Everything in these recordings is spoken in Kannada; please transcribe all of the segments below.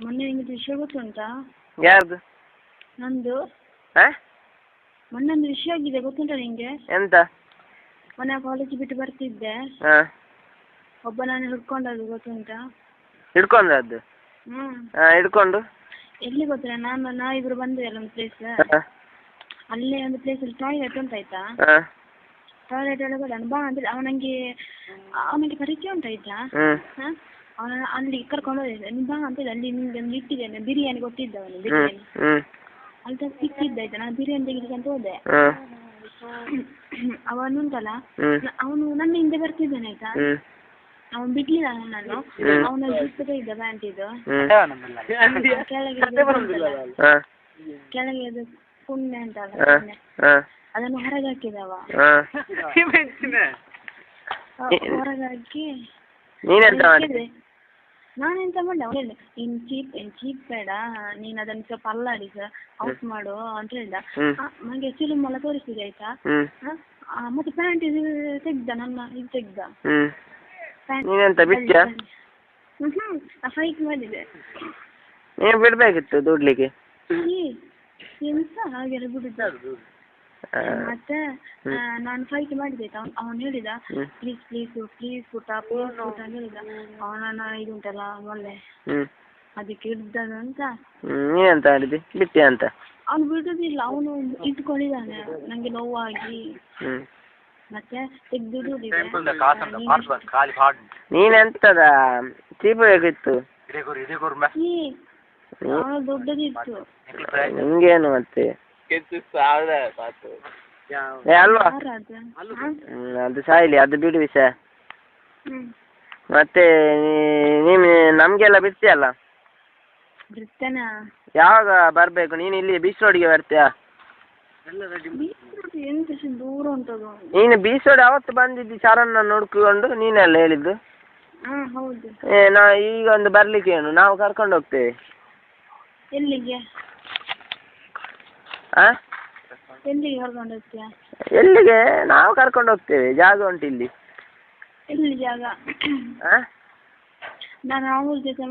ಮೊನ್ನೆ ನಿಮಗೆ ವಿಷಯ ಗೊತ್ತುಂಟಾ? ಯಾರ್ದು? ನಂದು. ಮೊನ್ನೆ ಒಂದು ವಿಷಯ ಆಗಿದೆ ಗೊತ್ತುಂಟಾ ನಿಂಗೆ? ಎಂತ? ಮೊನ್ನೆ ಕಾಲೇಜ್ ಬಿಟ್ಟು ಬರ್ತಿದ್ದೆ, ಒಬ್ಬ ನಾನು ಹಿಡ್ಕೊಂಡದ್ದು ಗೊತ್ತುಂಟಾ? ಹಿಡ್ಕೊಂಡದ್ದು? ಹಿಡ್ಕೊಂಡು ಎಲ್ಲಿ ಗೊತ್ತಿಲ್ಲ, ನಾವಿಬ್ರು ಬಂದ್ವಿ ಒಂದು ಪ್ಲೇಸ್, ಅಲ್ಲೇ ಒಂದು ಪ್ಲೇಸ್ ಅಲ್ಲಿ ಟಾಯ್ಲೆಟ್ ಉಂಟಾಯ್ತಾ, ಟಾಯ್ಲೆಟ್ ಒಳಗಡೆ ಬಾ ಅಂದ್ರೆ ಅವನಿಗೆ ಪರಿಚಯ ಉಂಟಾಯ್ತಾ, ಅವನ ಅಲ್ಲಿ ಕರ್ಕೊಂಡು ಹೋಗಿದ್ದೆ. ನೀನು ಬಾ ಅಂತ ಹೇಳಿ ಅಲ್ಲಿ ನಿಮ್ಗೆ ಒಂದು ಇಟ್ಟಿದ್ದೇನೆ, ಬಿರಿಯಾನಿ ಕೊಟ್ಟಿದ್ದ ಅವನು, ಬಿರಿಯಾನಿ ಅಲ್ಲಿ ಸಿಕ್ಕಿದ್ದಾಯ್ತಾ, ನಾನು ಬಿರಿಯಾನಿ ತೆಗಿಲಿಕ್ಕೆ ಅಂತ ಹೋದೆ. ಅವನುಂಟಲ್ಲ, ಅವನು ನನ್ನ ಹಿಂದೆ ಬರ್ತಿದ್ದಾನೆ ಆಯ್ತಾ, ಅವನು ಬಿಡ್ಲಿಲ್ಲ ನನ್ನನ್ನು, ಅವನ ಜುಟ್ಟು ಇದ್ದ ಪ್ಯಾಂಟ್ ಇದು ಕೆಳಗೆ ಅದು ಪುಣ್ಯ ಅಂತಲ್ಲ, ಅದನ್ನು ಹೊರಗೆ ಹಾಕಿದವ. ಹೊರಗೆ ಹಾಕಿ ನಾನೆಂತ ಮಾಡ್ದೆ, ಅವ್ನು ಹೇಳಿದೆ ಇನ್ ಚೀಪ್ ಬೇಡ, ನೀನ್ ಅದನ್ನ ಸ್ವಲ್ಪ ಅಲ್ಲಾಡಿಸ ಔಟ್ ಮಾಡು ಅಂತ ಹೇಳ್ದ. ನಂಗೆ ಫಿಲ್ಮ್ ಎಲ್ಲ ತೋರಿಸಿದೆ ಆಯ್ತಾ, ಮತ್ತೆ ಪ್ಯಾಂಟ್ ಇದು ತೆಗ್ದ, ನನ್ನ ಇದು ತೆಗ್ದ, ಫೈಟ್ ಮಾಡಿದೆ. ನೀವು ಬಿಡ್ಬೇಕಿತ್ತು ದುಡ್ಲಿಕ್ಕೆ, ಎಂತ ಹಾಗೆಲ್ಲ ಬಿಡುದು. ಮತ್ತೆ ನಾನು ಫೈಟ್ ಮಾಡಿದೆ. ಅವನು ಹೇಳಿದ ಪ್ಲೀಸ್ ಪುಟ ಅಂತ ಹೇಳಿದ. ಅವನ ಇದು ಉಂಟಲ್ಲ ಮೊನ್ನೆ, ಅದಕ್ಕೆ ಹಿಡ್ದದ ಅಂತ. ನೀನೆಂತ ಹೇಳಿದಿ, ಬಿಟ್ಟೆ ಅಂತ? ಅವ್ನು ಬಿಡುದಿಲ್ಲ, ಅವನು ಇಟ್ಕೊಂಡಿದ್ದಾನೆ ನಂಗೆ ನೋವಾಗಿ. ಮತ್ತೆ ತೆಗ್ದು ನೀನೆಂತದ ಚೀಪ ಬೇಕಿತ್ತು, ದೊಡ್ಡದಿತ್ತು ನಿಂಗೇನು ಮತ್ತೆ ಅಲ್ವಾ? ಅದು ಸಾಯ್ಲಿ, ಅದು ಬಿಡು ವಿಷಯ. ಮತ್ತೆ ನೀನು ನಮ್ಗೆಲ್ಲ ಬಿಡ್ತೀಯಲ್ಲ, ಯಾವಾಗ ಬರ್ಬೇಕು? ನೀನು ಇಲ್ಲಿ ಬೀಚ್ ರೋಡ್ಗೆ ಬರ್ತೀಯಾ? ದೂರ ಉಂಟದು. ನೀನು ಬೀಚ್ ರೋಡ್ ಅವತ್ತು ಬಂದಿದ್ದು ಶರಣ್ನ ನೋಡ್ಕೊಂಡು, ನೀನೆಲ್ಲ ಹೇಳಿದ್ದು. ನಾ ಈಗ ಒಂದು ಬರ್ಲಿಕ್ಕೆ ಏನು, ನಾವು ಕರ್ಕೊಂಡು ಹೋಗ್ತೇವೆ. ಎಲ್ಲಿಗೆ? ಎಲ್ಲಿಗೆ ಕರ್ಕೊಂಡು ಹೋಗ್ತೀಯ? ಎಲ್ಲಿಗೆ? ನಾವು ಕರ್ಕೊಂಡು ಹೋಗ್ತೇವೆ, ಜಾಗ ಉಂಟು ಇಲ್ಲಿ. ಎಲ್ಲಿ ಜಾಗ? ನಾನು ಅವಳ ಜೊತೆ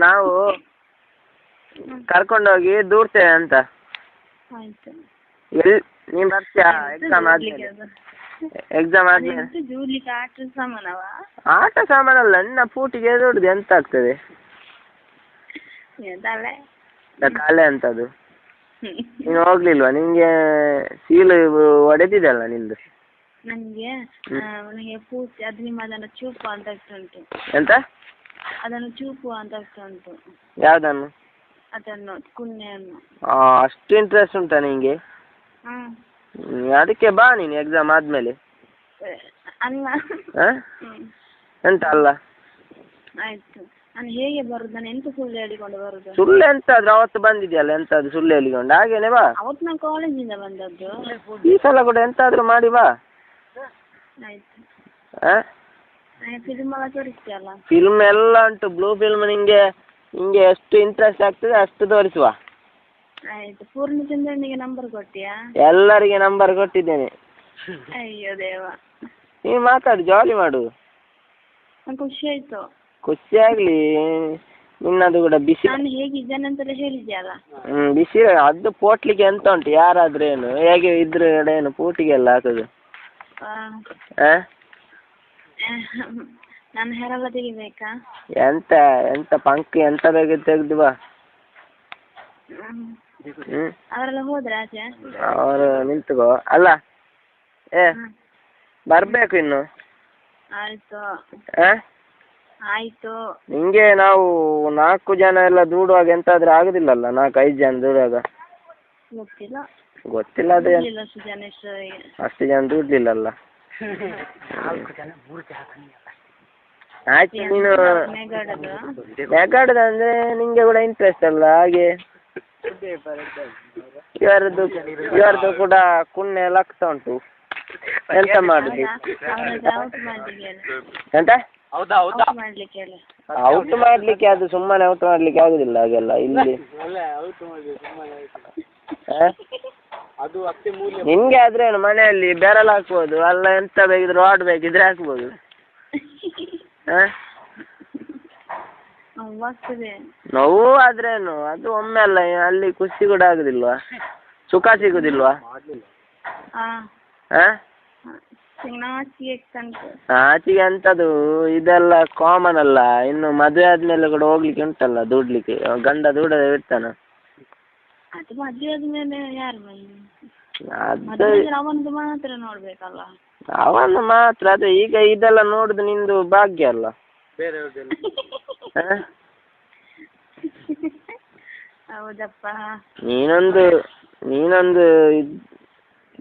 ನಾವು ಕರ್ಕೊಂಡೋಗಿ ದೂಡ್ತೇವೆ ಅಂತ. ಆಯ್ತು. ನೀನ್ ಬರ್ತೀಯಾ? ಎಕ್ಸಾಮ್ ಆದ್ಮೇಲೆ ಜೂಡ್ಲಿಕ್ಕೆ ಆಟ ಸಾಮಾನವ? ಆಟ ಸಾಮಾನಲ್ಲ, ನಿನ್ನ ಪೂಟಿಗೆ ದೊಡ್ಡದು ಎಂತ ಆಗ್ತದೆ? ತಲೆ ಅಂತದು. ನೀನು ಹೋಗ್ಲಿಲ್ವಾ? ನಿಂಗೆ ಸೀಲು ಹೊಡೆದಿದೆಲ್ಲ ನಿಂದು. ನನಗೆ ಪೂರ್ತಿ ಅದು ಅದನ್ನು ಚೂಪು ಅಂತ ಉಂಟು. ಎಂತ? ಅದನ್ನು ಚೂಪು ಅಂತ ಉಂಟು. ಯಾವ್ದನ್ನು? ಅದನ್ನು ಕುನ್ನೆಯನ್ನು. ಅಷ್ಟು ಇಂಟ್ರೆಸ್ಟ್ ಉಂಟಾ ನಿಂಗೆ? ಅದಕ್ಕೆ ಬಾ ನೀನು ಎಕ್ಸಾಮ್ ಆದ್ಮೇಲೆ. ಅಲ್ಲ ಎಂತ ಅಲ್ಲ? ಆಯ್ತು, ನಾನು ಹೇಗೆ ಬರುದು? ನಾನು ಎಂತ ಸುಳ್ಳು ಹೇಳಿಕೊಂಡು ಬರುದು? ಸುಳ್ಳು ಎಂತಾದ್ರು ಅವತ್ತು ಬಂದಿದ್ಯಲ್ಲ, ಎಂತಾದ್ರು ಸುಳ್ಳು ಹೇಳಿಕೊಂಡು ಹಾಗೇನೆ ಬಾ. ಅವತ್ತು ನಾನು ಕಾಲೇಜಿಂದ ಬಂದದ್ದು. ಈ ಸಲ ಕೂಡ ಎಂತಾದ್ರು ಮಾಡಿ ಬಾ. ಆಯ್ತು. ಫಿಲ್ಮ್ ಎಲ್ಲ ತೋರಿಸ್ತೀಯಲ್ಲ? ಫಿಲ್ಮ್ ಎಲ್ಲ ಉಂಟು, ಬ್ಲೂ ಫಿಲ್ಮ್. ನಿಂಗೆ ಎಷ್ಟು ಇಂಟ್ರೆಸ್ಟ್ ಆಗ್ತದೆ ಅಷ್ಟು ತೋರಿಸುವ. ಆಯ್ತು. ಪೂರ್ಣಚಂದ್ರನಿಗೆ ನಂಬರ್ ಕೊಟ್ಟಿಯಾ? ಎಲ್ಲರಿಗೆ ನಂಬರ್ ಕೊಟ್ಟಿದ್ದೇನೆ. ಅಯ್ಯೋ ದೇವ. ನೀನು ಮಾತಾಡು, ಜಾಲಿ ಮಾಡು. ಖುಷಿ ಆಯ್ತು. ಖುಷಿ ಆಗ್ಲಿ, ನಿನ್ನದು ಕೂಡ ಬಿಸಿ. ನಾನು ಹೇಗಿದ್ದೇನೆ ಅಂತೆಲ್ಲ ಹೇಳಿದ್ಯಲ್ಲ. ಬಿಸಿ ಅದು ಪೋಟ್ಲಿಕ್ಕೆ ಎಂತ ಉಂಟು, ಯಾರಾದ್ರೇನು ಹೇಗೆ ಇದ್ರೆ ಏನು ಪೂಟಿಗೆಲ್ಲ ಹಾಕುದು. ನಾನು ಹೆರಲ್ಲ ತೆಗಿಬೇಕಾ? ಎಂತ ಪಂಕ್ ಎಂತ ಬೇಕು ತೆಗ್ದು ಬಾ. ಅವರೆಲ್ಲ ಹೋದ್ರೆ ಆಚೆ? ಅವರು ನಿಂತುಕೋ. ಅಲ್ಲ ಬರ್ಬೇಕು ಇನ್ನು. ಆಯ್ತು ಆಯ್ತು. ನಿಂಗೆ ನಾವು 4 ಜನ ಎಲ್ಲ ದೂಡುವಾಗ ಎಂತಾದ್ರೂ ಆಗುದಿಲ್ಲಲ್ಲ? 4-5 ಜನ ದೂಡುವಾಗ ಗೊತ್ತಿಲ್ಲ. ಅದೇ ಅಷ್ಟು ಜನ ದೂಡ್ಲಿಲ್ಲಲ್ಲ. ಆಯ್ತು. ನೀನು ಮೆಗಾಡದಂದ್ರೆ ನಿಂಗೆ ಕೂಡ ಇಂಟ್ರೆಸ್ಟ್ ಅಲ್ಲ ಹಾಗೆ. ಇವರದ್ದು ಕೂಡ ಕುನ್ನೆ ಲಕ್ಷ ಉಂಟು. ಎಂತ ಮಾಡುದು? ಎಂತ ಔಟ್ ಮಾಡ್ಲಿಕ್ಕೆ? ಅದು ಸುಮ್ಮನೆ ಔಟ್ ಮಾಡ್ಲಿಕ್ಕೆ ಆಗುದಿಲ್ಲ ಹಾಗೆಲ್ಲ ಇಲ್ಲಿ. ನಿಮ್ಗೆ ಆದ್ರೆ ಮನೆಯಲ್ಲಿ ಬೆರಲ್ ಹಾಕ್ಬೋದು, ಅಲ್ಲ ಎಂತ ಬೇಕಿದ್ರೆ ರಾಡ್ ಬೇಕಿದ್ರೆ ಹಾಕ್ಬೋದು. ನೋವಾಗ್ತದೆ. ನೋವು ಆದ್ರೇನು ಅದು ಒಮ್ಮೆ ಅಲ್ಲ, ಅಲ್ಲಿ ಖುಷಿ ಕೂಡ ಆಗುದಿಲ್ವಾ, ಸುಖ ಸಿಗುದಿಲ್ವಾ? ನಾಚಿಗೆ ಅಂತದು ಇದೆಲ್ಲ ಕಾಮನ್ ಅಲ್ಲ. ಇನ್ನು ಮದುವೆ ಆದ್ಮೇಲೆ ಕೂಡ ಹೋಗ್ಲಿಕ್ಕೆ ಉಂಟಲ್ಲ ದುಡ್ಲಿಕ್ಕೆ, ಗಂಡ ದುಡದೆ ಬಿಡ್ತಾನ. ಅದು ಮದುವೆ ಆದ್ಮೇಲೆ ಯಾರು ಅವನದು ಮಾತ್ರ ನೋಡ್ಬೇಕಲ್ಲ. ಅವನು ಮಾತ್ರ ಅದೇ, ಈಗ ಇದೆಲ್ಲ ನೋಡುದು ನಿಂದು ಭಾಗ್ಯ ಅಲ್ಲ. ಹೌದಪ್ಪ. ನೀನೊಂದು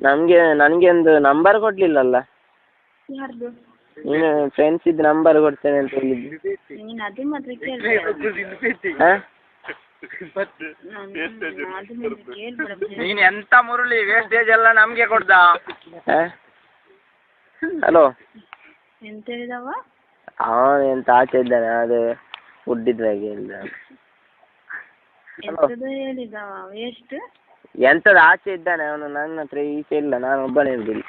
ನನಗೆ ಒಂದು ನಂಬರ್ ಕೊಡ್ಲಿಲ್ಲಲ್ಲ. ಯಾರ್ದು? ನೀನು ಫ್ರೆಂಡ್ಸ್ ಇದ್ದು ನಂಬರ್ ಕೊಡ್ತೇನೆ ಅಂತ ಹೇಳಿದ್ದು. ನೀನು ಅದು ಮಾತ್ರ ಕೇಳ್ಬೇಡ. ನೀನು ಎಂತ ಮುರುಳಿ ವೇಸ್ಟೇಜ್ ಎಲ್ಲ ನಮ್ಗೆ ಕೊಡ್ದ. ಹಲೋ, ಎಂತ ಹೇಳಿದವ? ಅವನು ಎಂತ ಆಚೆ ಇದ್ದಾನೆ, ಅದು ಫುಡ್ಡಿದ್ರಾಗೆ ಹೇಳಿದ. ಹೇಳಿದವ ವೇಸ್ಟ್ ಎಂತದ ಆಚೆ ಇದ್ದಾನೆ ಅವನು, ನನ್ನ ಹತ್ರ ಈಚೆ ಇಲ್ಲ, ನಾನು ಒಬ್ಬನೇ ಇರುದಿಲ್ಲ.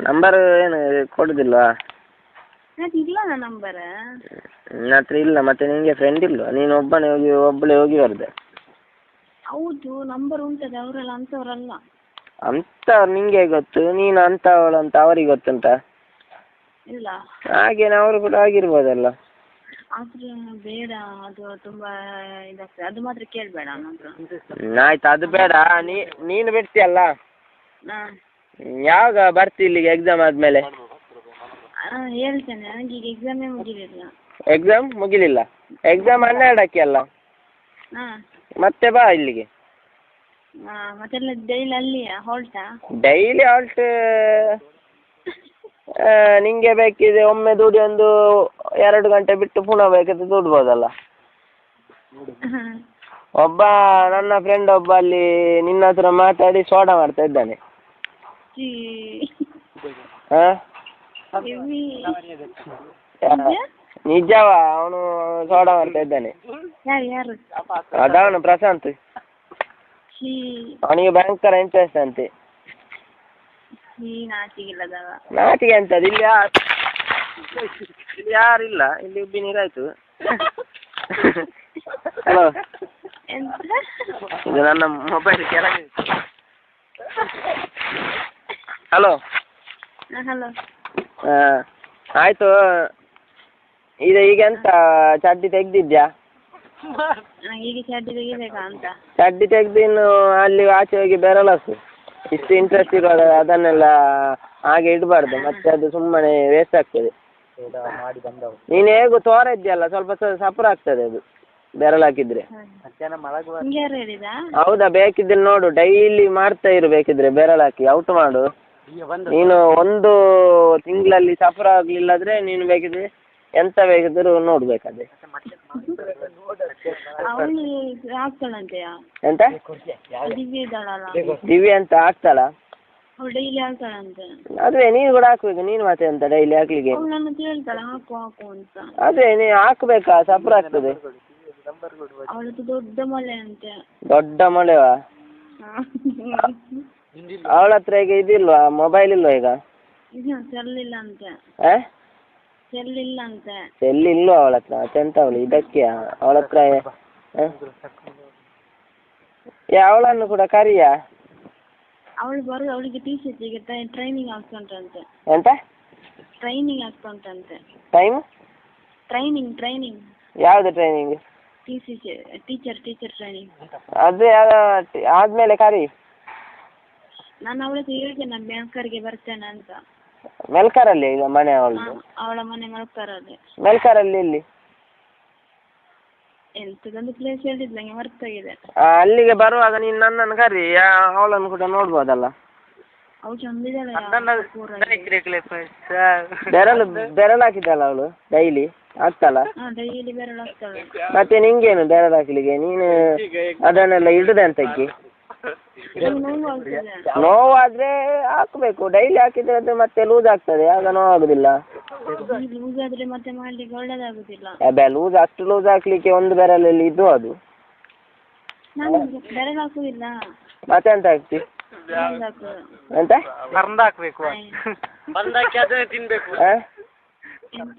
ನಂಬರ್ ಏನು ಕೊಡುದಿಲ್ವಾ? ಇಲ್ಲ ನಂಬರ್ ನನ್ನ ಹತ್ರ ಇಲ್ಲ. ಮತ್ತೆ ನಿಂಗೆ ಫ್ರೆಂಡ್ ಇಲ್ವಾ? ನೀನು ಒಬ್ಬಳೇ ಹೋಗಿ ಬರ್ದೆ. ಹೌದು, ನಂಬರ್ ಉಂಟದೆ, ಅವರೆಲ್ಲ ಅಂತವರಲ್ಲ. ಅಂತವ್ರು ನಿಂಗೆ ಗೊತ್ತು, ನೀನು ಅಂತವಳು ಅಂತ ಅವರಿಗೆ ಗೊತ್ತುಂಟ? ಇಲ್ಲ. ಹಾಗೇನೆ ಅವರು ಕೂಡ ಆಗಿರ್ಬೋದಲ್ಲ. ಆದ್ರೆ ಬೇಡ, ಅದು ತುಂಬಾ ಇದಾಗ್ತದೆ, ಅದು ಮಾತ್ರ ಕೇಳ್ಬೇಡ. ಆಯ್ತು, ಅದು ಬೇಡ. ನೀನು ಬಿಡ್ತೀಯಲ್ಲ, ಯಾವಾಗ ಬರ್ತಿ ಇಲ್ಲಿಗೆ ಎಕ್ಸಾಮ್ ಆದ್ಮೇಲೆ? ಹೇಳ್ತೇನೆ, ನನಗೆ ಈಗ ಎಕ್ಸಾಮೇ ಮುಗಿಲಿಲ್ಲ. ಎಕ್ಸಾಮ್ ಮುಗಿಲಿಲ್ಲ? ಎಕ್ಸಾಮ್ 12ಕ್ಕೆ ಅಲ್ಲ? ಮತ್ತೆ ಬಾ ಇಲ್ಲಿಗೆ. ಮತ್ತೆಲ್ಲ ಡೈಲಿ ಅಲ್ಲಿಯಾ ಹಾಲ್ಟಾ? ಡೈಲಿ ಹಾಲ್ಟ್ ನಿಂಗೆ ಬೇಕಿದ್ರೆ ಒಮ್ಮೆ ದುಡಿ, ಒಂದು 2 ಗಂಟೆ ಬಿಟ್ಟು ಪುನಃ ಬೇಕಿದ್ರೆ ದುಡ್ಬೋದಲ್ಲ. ಒಬ್ಬ ನನ್ನ ಫ್ರೆಂಡ್ ಒಬ್ಬ ಅಲ್ಲಿ ನಿನ್ನ ಹತ್ರ ಮಾತಾಡಿ ಸೋಡಾ ಮಾಡ್ತಾ ಇದ್ದಾನೆ. ನಿಜವ, ಅವನು ಸೋಡಾ ಮಾಡ್ತಾ ಇದ್ದಾನೆ. ಅದವನು ಪ್ರಶಾಂತ್, ಅವನಿಗೆ ಭಯಂಕರ ಇಂಟ್ರೆಸ್ಟ್ ಅಂತೆ. ನಾಚಿಗೆ ಅಂತದ್ದು ಇಲ್ಲಿ ಯಾರಿಲ್ಲ, ಇಲ್ಲಿ ಉಬ್ಬಿ ನೀರಾಯ್ತು. ಹಲೋ, ಇದು ನನ್ನ ಮೊಬೈಲ್ ಕೆಳಗೆ. ಹಲೋ. ಹಲೋ. ಆಯ್ತು, ಈಗ ಎಂತ ಚಡ್ಡಿ ತೆಗ್ದಿದ್ಯಾ? ಈಗ ಚಡ್ಡಿ ತೆಗಿಬೇಕಾ ಅಂತ? ಚಡ್ಡಿ ತೆಗ್ದು ಇನ್ನು ಅಲ್ಲಿ ಆಚೆ ಹೋಗಿ ಬೆರಳಸು. ಇಷ್ಟು ಇಂಟ್ರೆಸ್ಟ್ ಇರುವಾಗ ಅದನ್ನೆಲ್ಲ ಹಾಗೆ ಇಡಬಾರ್ದು, ಮತ್ತೆ ಅದು ಸುಮ್ಮನೆ ವೇಸ್ಟ್ ಆಗ್ತದೆ. ನೀನು ಹೇಗೂ ತೋರ ಇದ್ಯಲ್ಲ, ಸ್ವಲ್ಪ ಸಪುರ ಆಗ್ತದೆ ಅದು ಬೆರಳು ಹಾಕಿದ್ರೆ. ಹೌದಾ? ಬೇಕಿದ್ರೆ ನೋಡು, ಡೈಲಿ ಮಾಡ್ತಾ ಇರು. ಬೇಕಿದ್ರೆ ಬೆರಳು ಹಾಕಿ ಔಟ್ ಮಾಡು. ನೀನು 1 ತಿಂಗಳಲ್ಲಿ ಸಫರ್ ಆಗ್ಲಿಲ್ಲಾದ್ರೆ ನೀನು ಬೇಕಿದ್ರೆ ಎಂತ ಬೇಕಿದ್ರು ನೋಡ್ಬೇಕಾದ್ರೆ. ಎಂತ ದಿವ್ಯ ಅಂತ ಆಗ್ತಾಳ? ಅದೇ ನೀನು ಕೂಡ ಹಾಕ್ಬೇಕು. ನೀನು ಮತ್ತೆ ಅಂತ ಡೈಲಿ ಹಾಕ್ಲಿಕ್ಕೆ? ಅದೇ ನೀ ಹಾಕ್ಬೇಕಾ, ಸಫರ್ ಆಗ್ತದೆ. ದೊಡ್ಡ ಮೊಳೆವಾ? ಅವಳ ಹತ್ರ ಈಗ ಇದಿಲ್ವಾ, ಮೊಬೈಲ್ ಇಲ್ವಾ ಈಗ? ಸೆಲ್ ಇಲ್ವಾ ಅವಳ ಹತ್ರ? ಎಂತ ಅವಳು ಇದಕ್ಕೆ ಅವಳ ಹತ್ರ? ಅವಳನ್ನು ಕೂಡ ಕರಿಯ. ಅವಳು ಬರುದು, ಅವಳಿಗೆ ಟೀಚರ್ಸ್ ಈಗ ಟ್ರೈನಿಂಗ್ ಆಗ್ತಾ ಉಂಟಂತೆ. ಎಂತ ಟ್ರೈನಿಂಗ್ ಆಗ್ತಾ ಉಂಟಂತೆ? ಟ್ರೈನಿಂಗ್ ಯಾವ್ದು ಟ್ರೈನಿಂಗ್? Teacher training. ಅದೇ ಆದ್ಮೇಲೆ ಕರಿ. ನಾನು ಅವಳ ಹತ್ರ ಹೇಳ್ತೇನೆ, ಮೆಲ್ಕರ್ಗೆ ಬರ್ತೇನೆ ಅಂತ. ಮೆಲ್ಕರಲ್ಲಿ ಈಗ ಮನೆ ಅವಳದು? ಅವಳ ಮನೆ ಮೆಲ್ಕರಲ್ಲಿ. ಮೆಲ್ಕರಲ್ಲಿ ಎಲ್ಲಿ? ಎಂತದೊಂದು ಪ್ಲೇಸ್ ಹೇಳಿದ್ ನಂಗೆ ಮರ್ತಾಗಿದೆ. ಅಲ್ಲಿಗೆ ಬರುವಾಗ ನೀನು ನನ್ನನ್ನು ಕರಿ, ಅವಳನ್ನು ಕೂಡ ನೋಡ್ಬೋದಲ್ಲ. ಅವಳು ಚಂದಿದ್ದಾಳೆ. ಬೆರಳು ಹಾಕಿದ್ದಲ್ಲ ಅವಳು, ಡೈಲಿ ಆಗ್ತಲ್ಲ? ಡೈಲಿ ಬೆರಳು ಹಾಕ್ತಾಳೆ. ಮತ್ತೆ ನಿಂಗೇನು ಬೆರಳು ಹಾಕ್ಲಿಕ್ಕೆ? ನೀನು ಅದನ್ನೆಲ್ಲ ಇಡುದೆ ಅಂತಕ್ಕೆ? ನೋವಾದ್ರೆ ಹಾಕ್ಬೇಕು. ಡೈಲಿ ಹಾಕಿದ್ರೆ ಅದು ಮತ್ತೆ ಲೂಸ್ ಆಗ್ತದೆ, ಆಗ ನೋವಾಗುದಿಲ್ಲ. ಲೂಸ್ ಆದ್ರೆ ಮತ್ತೆ ಮಾಡ್ಲಿಕ್ಕೆ ಒಳ್ಳೇದಾಗುದಿಲ್ಲ. ಲೂಸ್ ಅಷ್ಟು ಲೂಸ್ ಹಾಕ್ಲಿಕ್ಕೆ ಒಂದು ಬೆರಳಲ್ಲಿ ಇದು ಅದು. ನಾನು ಬೆರಳು ಹಾಕುದಿಲ್ಲ. ಮತ್ತೆ ಎಂತ ಹಾಕ್ತಿ? ಎಂತ ಹಾಕ್ಬೇಕು, ತಿನ್ಬೇಕು. ಎಂತ